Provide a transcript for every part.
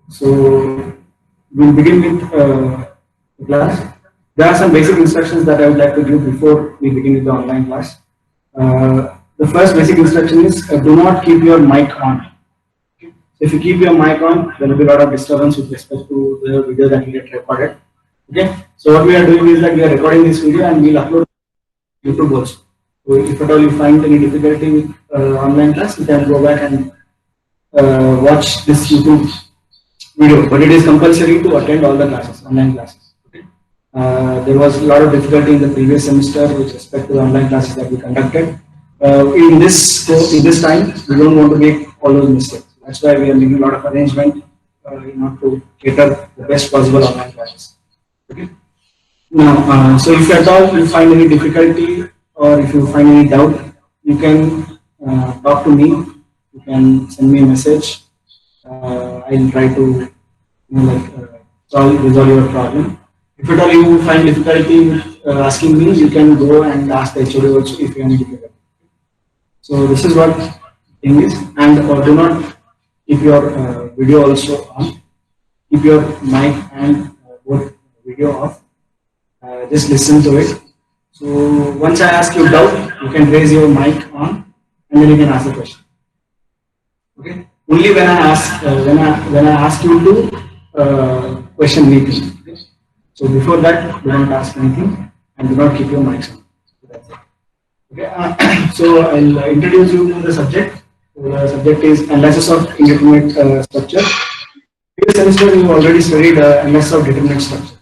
So we'll begin with the class. There are some basic instructions that I would like to give before we begin with the online class. The first basic instruction is do not keep your mic on. So if you keep your mic on, there will be a lot of disturbance with respect to the video that will get recorded. Okay. So what we are doing is that we are recording this video and we'll upload YouTube also. So if at all you find any difficulty with online class, you can go back and watch this YouTube video, but it is compulsory to attend all the classes, online classes. Okay. There was a lot of difficulty in the previous semester with respect to the online classes that we conducted. In this time, we don't want to make all those mistakes. That's why we are making a lot of arrangement in order to cater the best possible online classes. Okay. Now, so if at all you find any difficulty or if you find any doubt, you can talk to me. You can send me a message. I'll try to resolve your problem. If at all you find difficulty with asking me, you can go and ask the HOD also if you have any difficulty. So this is what thing is, and do not keep your video also on. Keep your mic and both video off. Just listen to it. So once I ask you doubt, you can raise your mic on, and then you can ask the question. Okay. Only when I ask when I ask you to question me. Okay? So before that, do not ask anything and do not keep your mics on. So that's it. Okay. So I'll introduce you to the subject. So the subject is analysis of indeterminate structure. Previous semester you already studied analysis of determinate structure.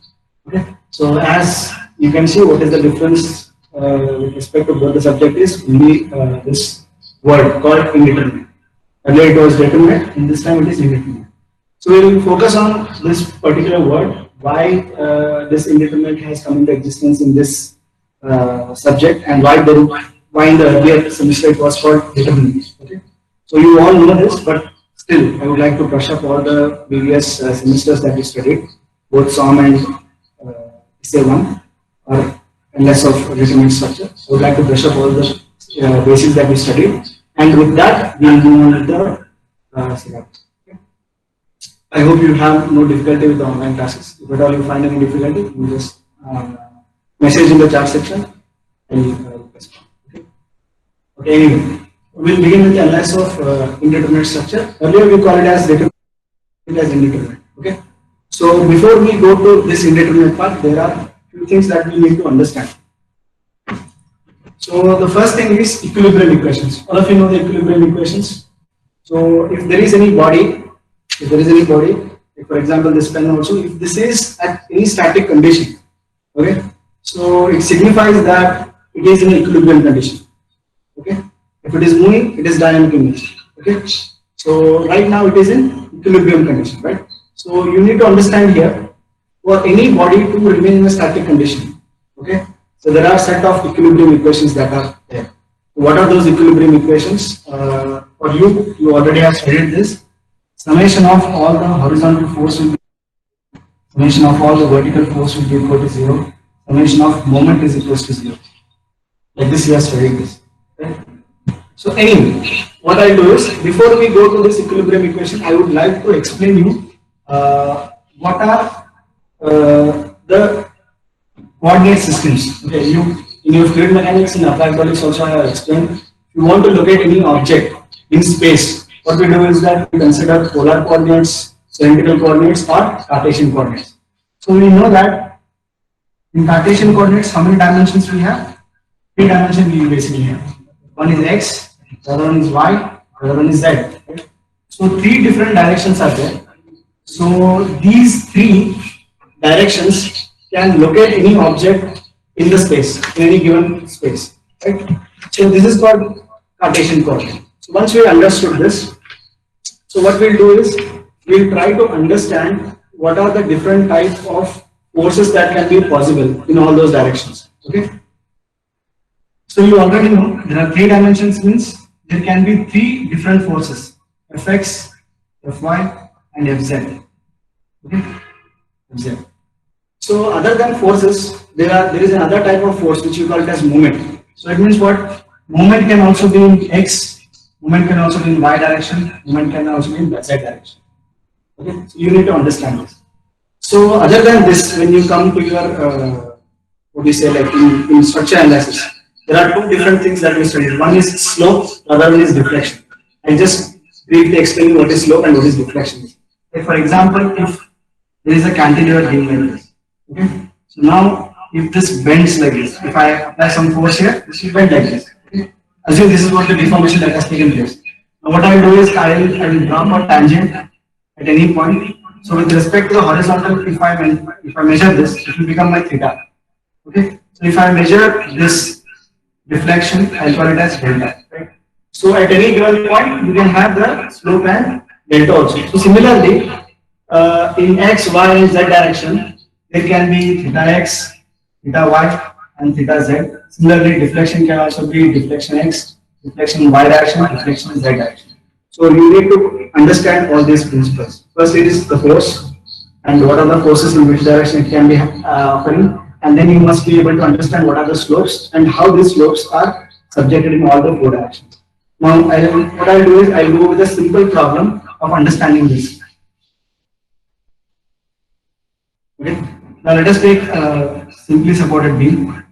Okay. So as you can see, what is the difference with respect to both the subject is only this word called indeterminate. Earlier it was determinate, and this time it is indeterminate. So we will focus on this particular word, why this indeterminate has come into existence in this subject, and why in the earlier semester it was called determinate. Okay. So you all know this, but still I would like to brush up all the previous semesters that we studied, both SOM and SA1 or less of determinate structure. I would like to brush up all the basics that we studied. And with that, we will move on with the syllabus. Okay. I hope you have no difficulty with the online classes. If at all you find any difficulty, you just message in the chat section and you respond. Okay. Okay. Anyway, we'll begin with the analysis of indeterminate structure. Earlier we called it as determinate, as indeterminate. Okay. So before we go to this indeterminate part, there are few things that we need to understand. So the first thing is equilibrium equations. All of you know the equilibrium equations. So if there is any body, like for example this pen also, if this is at any static condition, okay, so it signifies that it is in an equilibrium condition. Okay, if it is moving, it is dynamic in nature. Okay, so right now it is in equilibrium condition, right? So you need to understand here, for any body to remain in a static condition. Okay. So there are a set of equilibrium equations that are there. What are those equilibrium equations? For you already have studied this. Summation of all the horizontal force will be, summation of all the vertical force will be equal to 0. Summation of moment is equal to 0. Like this, you are studying this. Okay? So anyway, what I do is, before we go to this equilibrium equation, I would like to explain you what are the coordinate systems. Okay, in your fluid mechanics in applied physics also I have explained. If you want to locate any object in space, what we do is that we consider polar coordinates, cylindrical coordinates, or Cartesian coordinates. So we know that in Cartesian coordinates, how many dimensions we have? 3 dimensions we basically have. One is x, the other one is y, the other one is z. Okay? So 3 different directions are there. So these 3 directions can locate any object in the space, in any given space, right? So this is called Cartesian coordinate. So once we understood this, so what we'll do is we'll try to understand what are the different types of forces that can be possible in all those directions. Okay. So you already know there are 3 dimensions, means there can be 3 different forces: Fx, Fy, and Fz. Okay. Fz. So other than forces, there is another type of force which you call it as moment. So it means what? Moment can also be in x, moment can also be in y direction, moment can also be in z direction. Okay, so you need to understand this. So other than this, when you come to your what do you say, like in structure analysis, there are two different things that we study. One is slope, the other one is deflection. I just briefly explain what is slope and what is deflection. Like for example, if there is a cantilever beam like this, okay. So now if this bends like this, if I apply some force here, this will bend like this. Okay? Assume this is what the deformation that has taken place. Now what I will do is I will drop a tangent at any point. So with respect to the horizontal, if I measure this, it will become my theta. Okay. So if I measure this deflection, I'll call it as delta. Right. So at any given point, you can have the slope and delta also. So similarly, in x, y, and z direction, there can be theta x, theta y, and theta z. Similarly, deflection can also be deflection x, deflection y direction, deflection z direction. So you need to understand all these principles. First, it is the force, and what are the forces in which direction it can be occurring, and then you must be able to understand what are the slopes and how these slopes are subjected in all the four directions. Now, what I'll do is I'll go with a simple problem of understanding this. Okay. Now let us take a simply supported beam.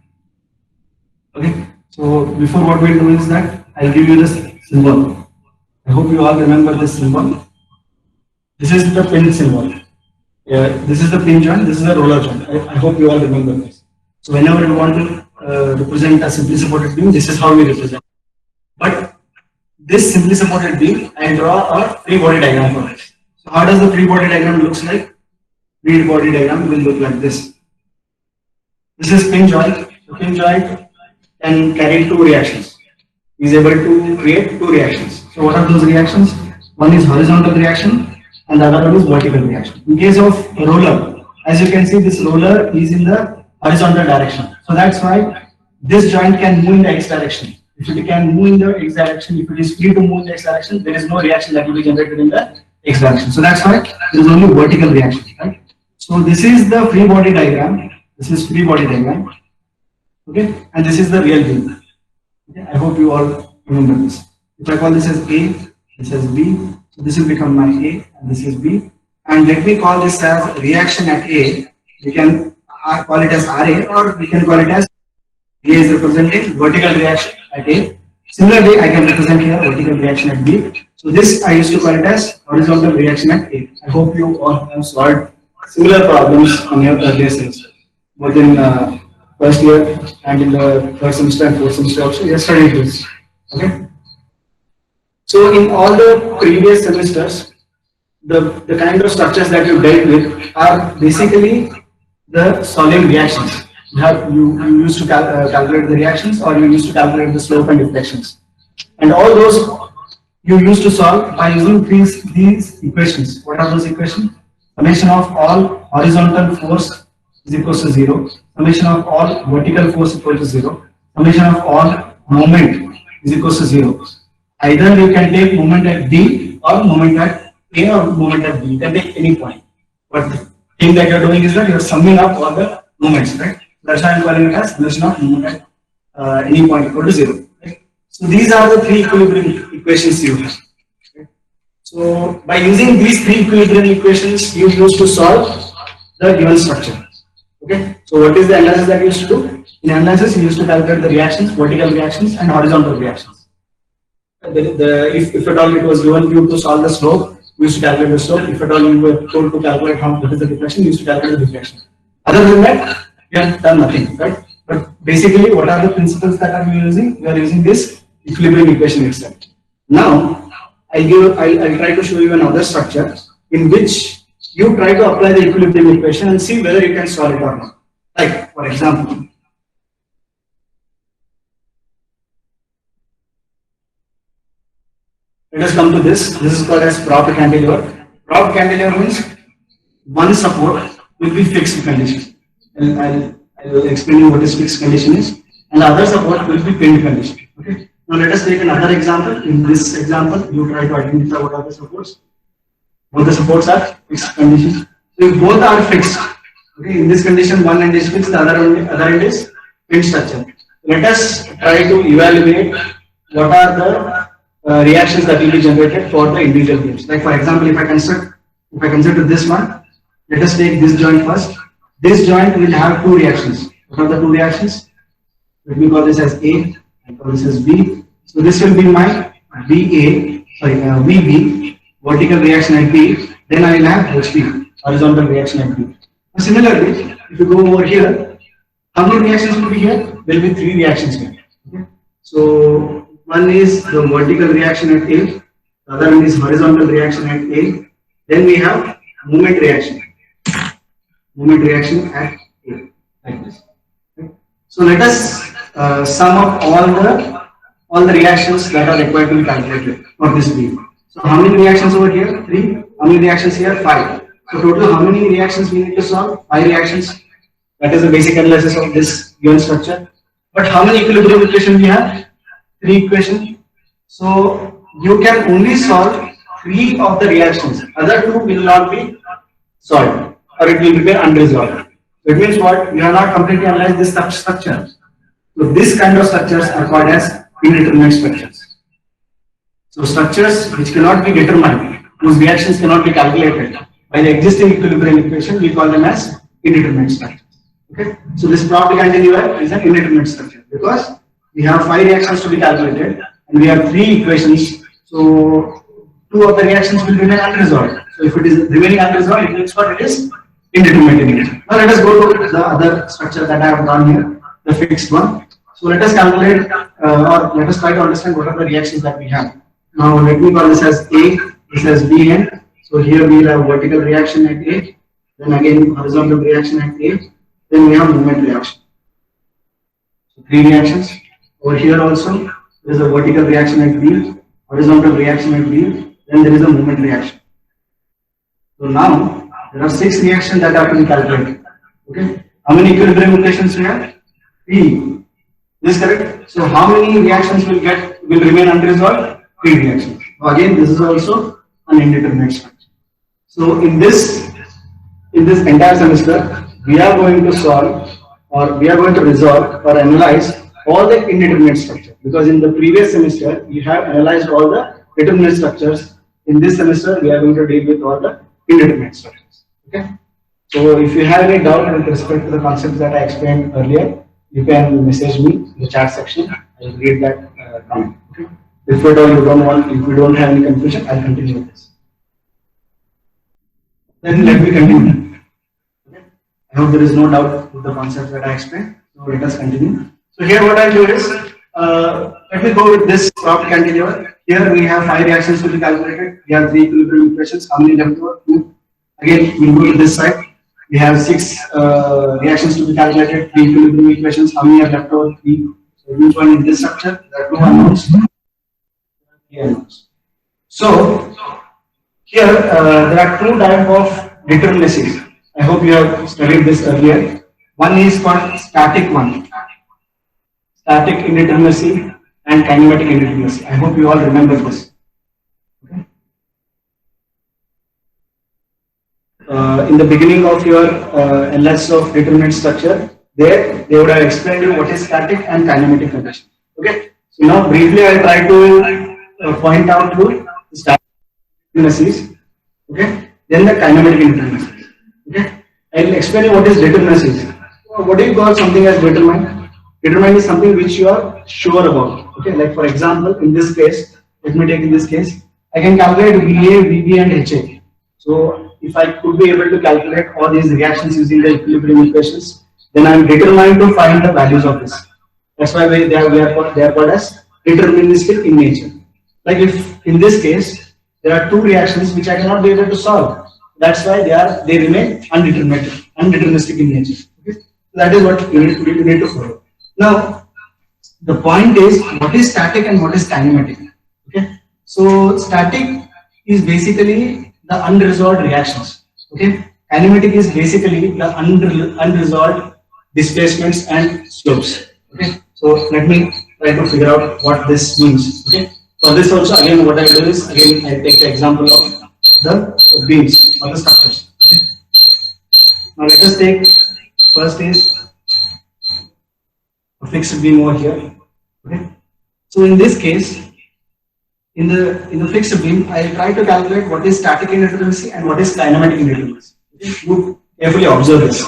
Okay. So before what we'll do is that I'll give you this symbol. I hope you all remember this symbol. This is the pin symbol. This is the pin joint. This is the roller joint. I hope you all remember this. So whenever you want to represent a simply supported beam, this is how we represent. But this simply supported beam, I draw a free body diagram for it. So how does the free body diagram looks like? Free body diagram will look like this. This is pin joint. The pin joint can carry two reactions. He is able to create two reactions. So what are those reactions? One is horizontal reaction and the other one is vertical reaction. In case of a roller, as you can see, this roller is in the horizontal direction. So that's why this joint can move in the x direction. If it can move in the x direction, if it is free to move in the x direction, there is no reaction that will be generated in the x direction. So that's why there is only vertical reaction, right? So this is the free body diagram. This is free body diagram. Okay, and this is the real beam. Okay? I hope you all remember this. If I call this as A, this as B, so this will become my A and this is B. And let me call this as reaction at A. We can call it as RA or we can call it as A is representing vertical reaction at A. Similarly, I can represent here vertical reaction at B. So this I used to call it as horizontal reaction at A. I hope you all have solved similar problems on your earlier semester, both in first year and in the third semester and fourth semester also. You have studied this. Okay. So in all the previous semesters, the kind of structures that you dealt with are basically the solving reactions. You used to calculate the reactions, or you used to calculate the slope and deflections, and all those you used to solve by using these equations. What are those equations? Summation of all horizontal force is equal to 0. Summation of all vertical force is equal to 0. Summation of all moment is equal to 0. Either you can take moment at D or moment at A or moment at B. You can take any point. But the thing that you are doing is that you are summing up all the moments, right? That's why I am calling it as summation of moment at any point equal to 0. Right? So these are the three equilibrium equations you have. Okay? So by using these three equilibrium equations, you used to solve the given structure. Okay. So what is the analysis that you used to do? In analysis, you used to calculate the reactions, vertical reactions, and horizontal reactions. If at all it was given you to solve the slope, you used to calculate the slope. If at all you were told to calculate what is the deflection, you used to calculate the deflection. Other than that, you have done nothing, right? But basically, what are the principles that are we using? We are using this equilibrium equation itself. Now, I'll try to show you another structure in which you try to apply the equilibrium equation and see whether you can solve it or not. Like, for example, let us come to this. This is called as propped cantilever. Propped cantilever means one support will be fixed condition. And I'll explain you what is fixed condition is. And the other support will be pinned condition. Okay. Now let us take another example. In this example, you try to identify what are the supports. Both the supports are fixed conditions. So if both are fixed, okay, in this condition one end is fixed, the other end is pinned structure. Let us try to evaluate what are the reactions that will be generated for the individual beams. Like for example, if I construct if I consider this one, let us take this joint first. This joint will have two reactions. What are the two reactions? Let me call this as A, I call this as B. So this will be my VB, vertical reaction at B. Then I will have HB, horizontal reaction at B. Now similarly, if you go over here, how many reactions will be here? There will be three reactions here. Okay. So one is the vertical reaction at A, the other one is horizontal reaction at A. Then we have movement reaction at A, like this. Okay. So let us sum up all the reactions that are required to be calculated for this beam. So how many reactions over here? 3. How many reactions here? 5. So total how many reactions we need to solve? 5 reactions. That is the basic analysis of this given structure. But how many equilibrium equations we have? 3 equations. So you can only solve 3 of the reactions. Other 2 will not be solved, or it will remain unresolved. So it means what? You have not completely analyzed this structure. So this kind of structures are called as indeterminate structures. So structures which cannot be determined, whose reactions cannot be calculated by the existing equilibrium equation, we call them as indeterminate structures. Okay. So this property cantilever is an indeterminate structure because we have 5 reactions to be calculated and we have 3 equations. So 2 of the reactions will remain unresolved. So if it is remaining unresolved, it means what? It is indeterminate in nature. Now let us go to the other structure that I have drawn here, the fixed one. So let us calculate or let us try to understand what are the reactions that we have. Now let me call this as A, this as B end. So here we have vertical reaction at A, then again horizontal reaction at A, then we have movement reaction. So 3 reactions. Over here also there is a vertical reaction at B, horizontal reaction at B, then there is a movement reaction. So now there are 6 reactions that have to be calculated. Okay. How many equilibrium equations we have? 3. This is correct. So how many reactions will remain unresolved? 3 reactions. So again, this is also an indeterminate structure. So in this entire semester, we are going to solve or we are going to resolve or analyze all the indeterminate structures, because in the previous semester we have analyzed all the determinate structures. In this semester, we are going to deal with all the indeterminate structures. Okay. So if you have any doubt with respect to the concepts that I explained earlier, you can message me in the chat section. I will read that comment. Okay. If at all if you don't have any confusion, I'll continue with this. Then let me continue. Okay. I hope there is no doubt with the concepts that I explained. So let us continue. So here what I'll do is, let me go with this property cantilever. Here we have 5 reactions to be calculated. We have 3 equilibrium equations. How many left over? 2. Again, we'll go to this side. We have 6 reactions to be calculated. 3 equilibrium equations. How many are left over? 3. So which one in this structure? There are 2 unknowns. So here there are 2 types of determinacies. I hope you have studied this earlier. One is called static one, static indeterminacy, and kinematic indeterminacy. I hope you all remember this. Okay. In the beginning of your LS of determinate structure, there they would have explained you what is static and kinematic condition. Okay. So now briefly I will try to point out to the static indeterminacies. Okay. Then the kinematic indeterminacies. Okay. I will explain you what is determinacies. What do you call something as determined? Determined is something which you are sure about. Okay. Like for example, in this case, let me take in this case, I can calculate VA, VB, and HA. So if I could be able to calculate all these reactions using the equilibrium equations, then I am determined to find the values of this. That's why they are called as deterministic in nature. Like if in this case there are 2 reactions which I cannot be able to solve, that's why they remain undeterministic in nature. Okay? So that is what you need to follow. Now the point is, what is static and what is kinematic? Okay, so static is basically the unresolved reactions. Okay, kinematic is basically the unresolved displacements and slopes. Okay, so let me try to figure out what this means. Okay, for this also again what I do is, again I take the example of the beams or the structures. Okay, now let us take first is a fixed beam over here. Okay, so in this case in the fixed beam, I will try to calculate what is static indeterminacy and what is kinematic indeterminacy. You carefully observe this.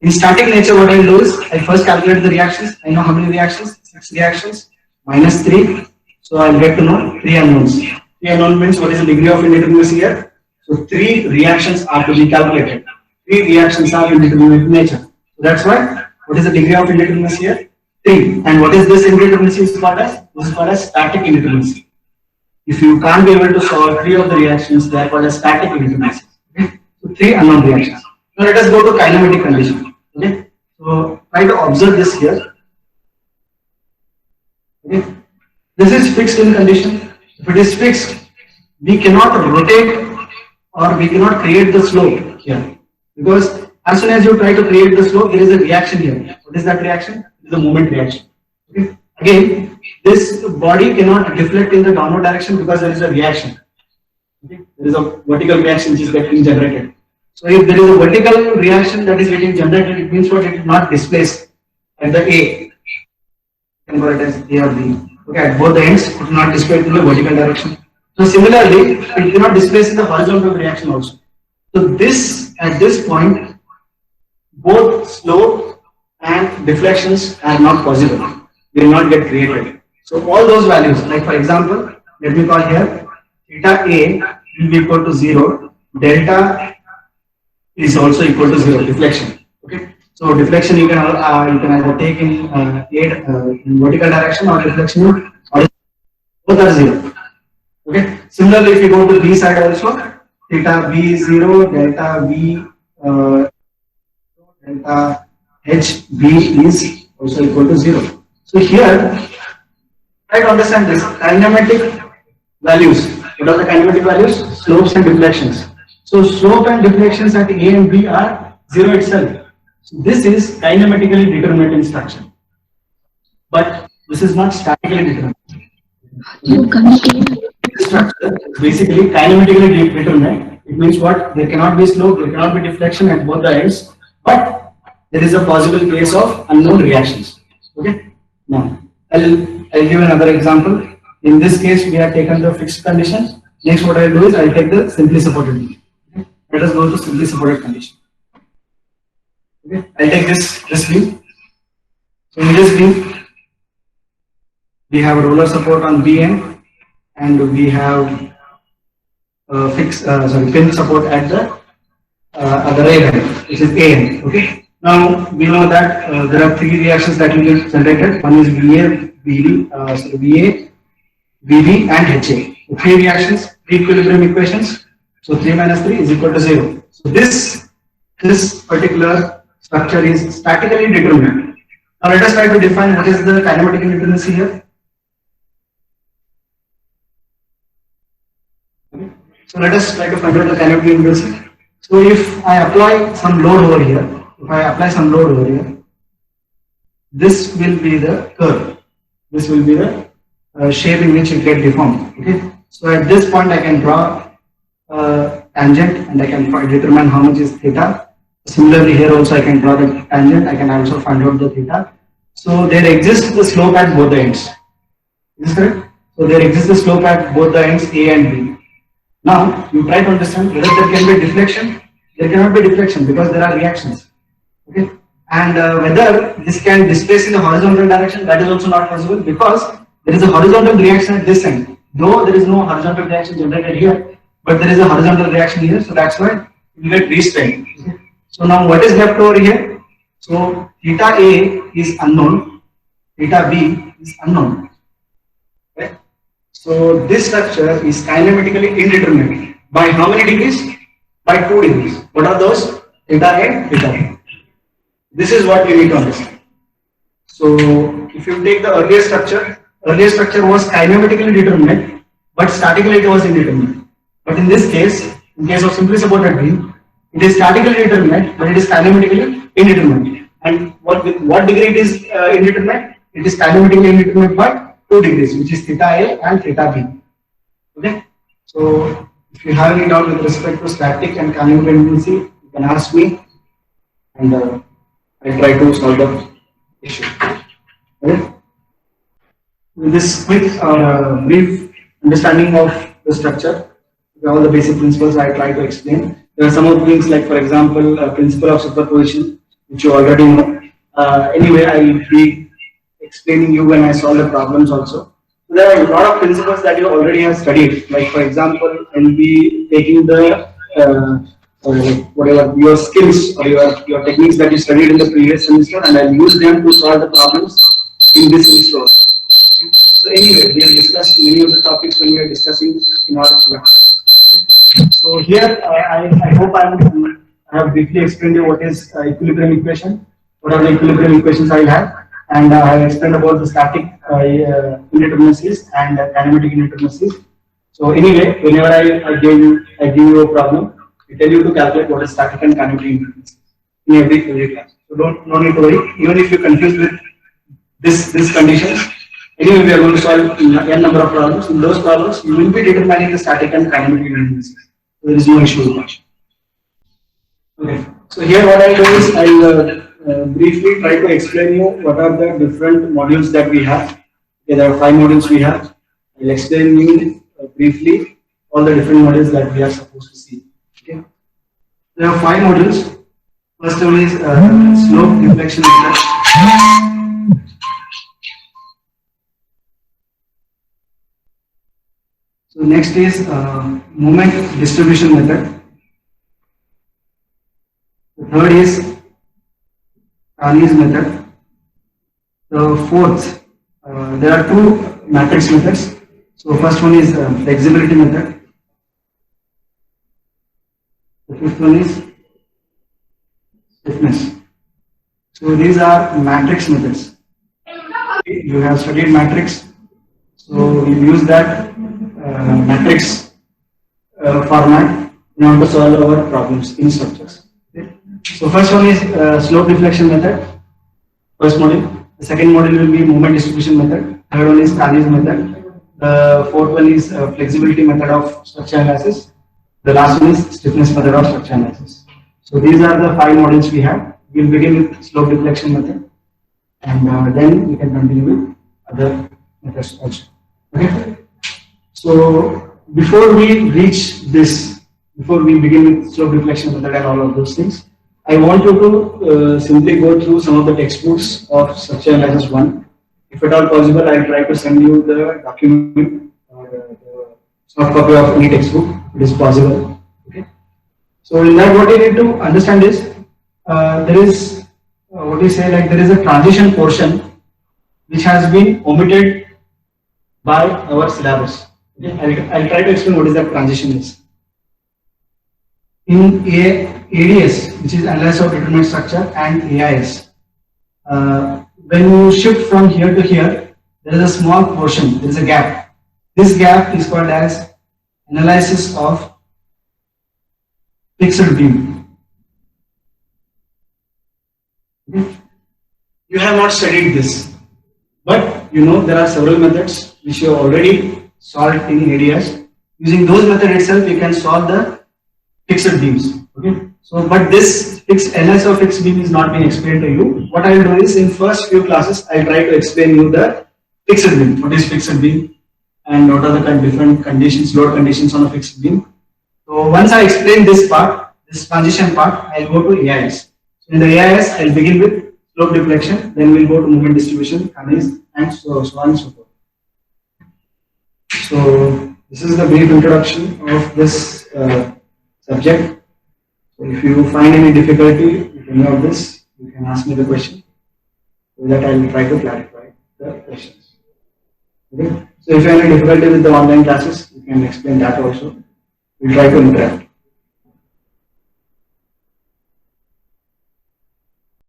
In static nature, what I will do is I first calculate the reactions. I know how many reactions? 6 reactions minus 3. So I will get to know 3 unknowns. 3 unknown means what is the degree of indeterminacy here? So 3 reactions are to be calculated. 3 reactions are indeterminate in nature. So that's why what is the degree of indeterminacy here? 3. And what is this indeterminacy is called as? This is called as static indeterminacy. If you can't be able to solve 3 of the reactions, they are called as static indeterminacy. Okay? So 3 unknown reactions. Now let us go to kinematic condition. Okay, so try to observe this here. Okay, this is fixed in condition. If it is fixed, we cannot rotate or we cannot create the slope here, because as soon as you try to create the slope, there is a reaction here. What is that reaction? It is a moment reaction. Okay, again, this body cannot deflect in the downward direction because there is a reaction. Okay, there is a vertical reaction which is getting generated. So if there is a vertical reaction that is getting generated, it means what? It is not displaced at the A. You can call it as A or B. Okay, at both the ends, it is not displaced in the vertical direction. So similarly, it cannot displace in the horizontal reaction also. So this, at this point, both slope and deflections are not possible. They will not get created. So all those values, like for example, let me call here theta A will be equal to 0, delta is also equal to 0, deflection. Okay, so deflection you can either take in vertical direction or deflection in horizontal. Both are 0. Okay, similarly if you go to B side also, theta B is 0, delta B delta H B is also equal to 0. So here try to understand this kinematic values. What are the kinematic values? Slopes and deflections. So slope and deflections at A and B are 0 itself. So this is kinematically determinate structure. But this is not statically determinate. This structure is basically kinematically determinate. It means what? There cannot be slope, there cannot be deflection at both the ends, but there is a possible case of unknown reactions. Okay. Now I'll give another example. In this case, we have taken the fixed condition. Next, what I'll do is I'll take the simply supported condition. Let us go to simply supported condition. Okay, I'll take this beam. So in this beam, we have a roller support on B end, and we have pin support at the other end, which is A end. Okay. Now we know that there are 3 reactions that will get generated. One is VA, VA, VB, and HA. So 3 reactions, 3 equilibrium equations. So 3 minus 3 is equal to 0. So this particular structure is statically determined. Now let us try to define what is the kinematic indeterminacy here. Okay. So let us try to find out the kinematic indeterminacy. So if I apply some load over here, this will be the curve. This will be the shape in which it gets deformed. Okay. So at this point I can draw tangent and I can determine how much is theta. Similarly here also I can draw the tangent, I can also find out the theta. So there exists the slope at both the ends. Is this correct? So there exists the slope at both the ends A and B. Now you try to understand whether there can be deflection. There cannot be deflection because there are reactions. Okay. And whether this can displace in the horizontal direction, that is also not possible because there is a horizontal reaction at this end. Though there is no horizontal reaction generated here, but there is a horizontal reaction here, so that's why you get restrained. Okay. So now what is left over here? So theta A is unknown, theta B is unknown. Okay. So this structure is kinematically indeterminate. By how many degrees? By 2 degrees. What are those? Theta A and theta B. This is what you need to understand. So if you take the earlier structure was kinematically determinate, but statically it was indeterminate. But in this case, in case of simply supported beam, it is statically determinate, but it is kinematically indeterminate. And what degree it is indeterminate? It is kinematically indeterminate by 2 degrees, which is theta A and theta B. Okay. So if you have any doubt with respect to static and kinematic indeterminacy, you can ask me, and I try to solve the issue. Okay. With this quick brief understanding of the structure, all the basic principles I try to explain. There are some of things like, for example, principle of superposition, which you already know. Anyway, I will be explaining you when I solve the problems also. There are a lot of principles that you already have studied. Like, for example, I'll be taking the whatever your skills or your techniques that you studied in the previous semester, and I'll use them to solve the problems in this semester also. So anyway, we have discussed many of the topics when we are discussing in our lecture. So here, I hope I have briefly explained you what is equilibrium equation, what are the equilibrium equations I have, and I have explained about the static indeterminacies and kinematic indeterminacies. So anyway, whenever I give you a problem, I tell you to calculate what is static and kinematic indeterminacies in every class. So no need to worry. Even if you confuse with this conditions, anyway we are going to solve n number of problems. In those problems, you will be determining the static and kinematic indeterminacies. So there is no issue with that. Okay. So here what I do is I will briefly try to explain you what are the different modules that we have. Okay, there are 5 modules we have. I will explain you briefly all the different modules that we are supposed to see. Okay. There are 5 modules. First one is slope deflection method. So next is moment distribution method. The third is Carney's method. The fourth, there are 2 matrix methods. So first one is flexibility method. The fifth one is stiffness. So these are matrix methods. You have studied matrix, so you use that matrix format in order to solve our problems in structures. Okay. So first one is slope deflection method, first module. The second module will be moment distribution method. Third one is Carney's method. The fourth one is flexibility method of structure analysis. The last one is stiffness method of structure analysis. So these are the 5 modules we have. We will begin with slope deflection method, and then we can continue with other methods also. Okay. So before we reach this, before we begin with slope deflection method and all of those things, I want you to simply go through some of the textbooks of structure analysis 1. If at all possible, I will try to send you the document or the soft copy of any textbook. It is possible. Okay. So in that, what you need to understand is there is what you say, like there is a transition portion which has been omitted by our syllabus. Okay. I'll try to explain what is that transition is. In ADS, which is analysis of determinate structure, and AIS, when you shift from here to here, there is a small portion, there is a gap. This gap is called as analysis of fixed beam. Okay. You have not studied this, but you know there are several methods which you have already solved in ADS. Using those methods itself, you can solve the fixed beams. Okay. So, but this analysis of fixed beam is not being explained to you. What I will do is, in first few classes, I will try to explain you the fixed beam. What is fixed beam, and what are the different conditions, load conditions on a fixed beam. So once I explain this part, this transition part, I will go to AIS. So in the AIS, I will begin with slope deflection, then we will go to moment distribution, and so on and so forth. So this is the brief introduction of this subject. So if you find any difficulty with any of this, you can ask me the question, so that I will try to clarify the questions. Okay. So if you have any difficulty with the online classes, you can explain that also. We will try to interact.